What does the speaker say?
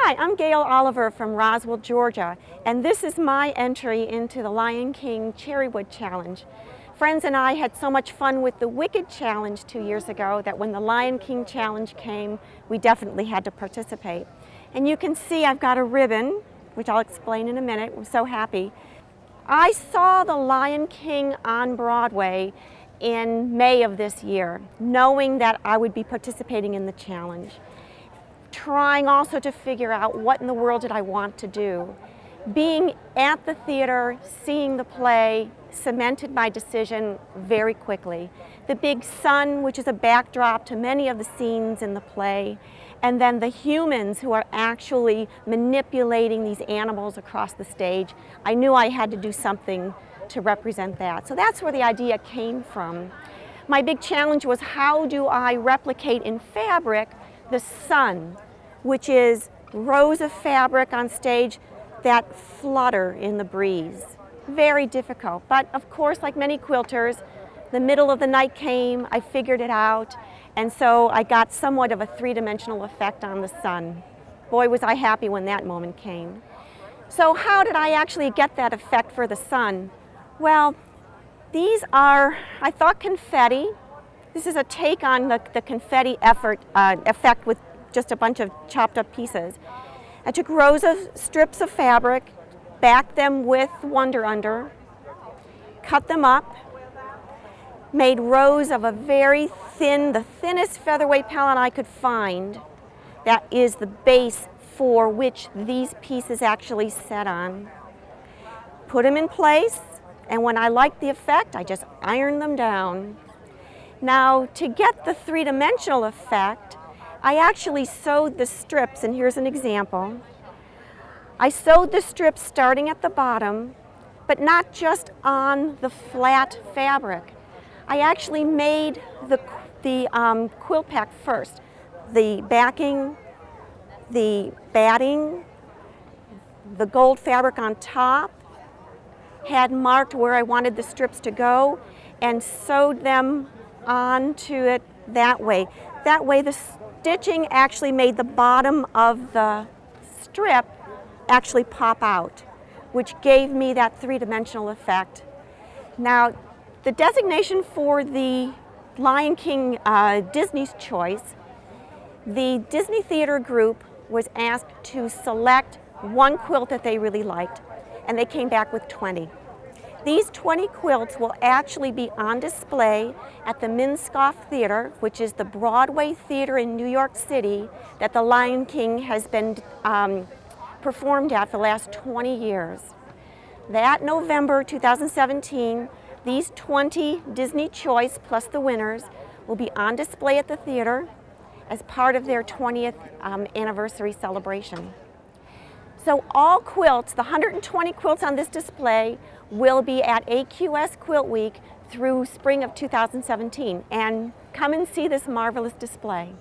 Hi, I'm Gail Oliver from Roswell, Georgia, and this is my entry into the Lion King Cherrywood Challenge. Friends and I had so much fun with the Wicked Challenge 2 years ago that when the Lion King Challenge came, we definitely had to participate. And you can see I've got a ribbon, which I'll explain in a minute. I'm so happy. I saw the Lion King on Broadway in May of this year, knowing that I would be participating in the challenge. Trying also to figure out what in the world did I want to do. Being at the theater, seeing the play, cemented my decision very quickly. The big sun, which is a backdrop to many of the scenes in the play, and then the humans who are actually manipulating these animals across the stage. I knew I had to do something to represent that. So that's where the idea came from. My big challenge was, how do I replicate in fabric the sun, which is rows of fabric on stage that flutter in the breeze. Very difficult, but of course, like many quilters, the middle of the night came, I figured it out, and so I got somewhat of a three-dimensional effect on the sun. Boy, was I happy when that moment came. So how did I actually get that effect for the sun? Well, these are, I thought, confetti. This is a take on the confetti effect with just a bunch of chopped up pieces. I took rows of strips of fabric, backed them with Wonder Under, cut them up, made rows of a very thin, the thinnest featherweight palette I could find. That is the base for which these pieces actually set on. Put them in place, and when I liked the effect, I just ironed them down. Now, to get the three-dimensional effect, I actually sewed the strips, and here's an example. I sewed the strips starting at the bottom, but not just on the flat fabric. I actually made the quilt pack first. The backing, the batting, the gold fabric on top, had marked where I wanted the strips to go, and sewed them onto it that way. That way the stitching actually made the bottom of the strip actually pop out, which gave me that three-dimensional effect. Now, the designation for the Lion King Disney's Choice, the Disney Theater Group was asked to select one quilt that they really liked, and they came back with 20. These 20 quilts will actually be on display at the Minskoff Theater, which is the Broadway theater in New York City that the Lion King has been performed at for the last 20 years. That November 2017, these 20 Disney Choice plus the winners will be on display at the theater as part of their 20th anniversary celebration. So all quilts, the 120 quilts on this display, will be at AQS Quilt Week through spring of 2017. And come and see this marvelous display.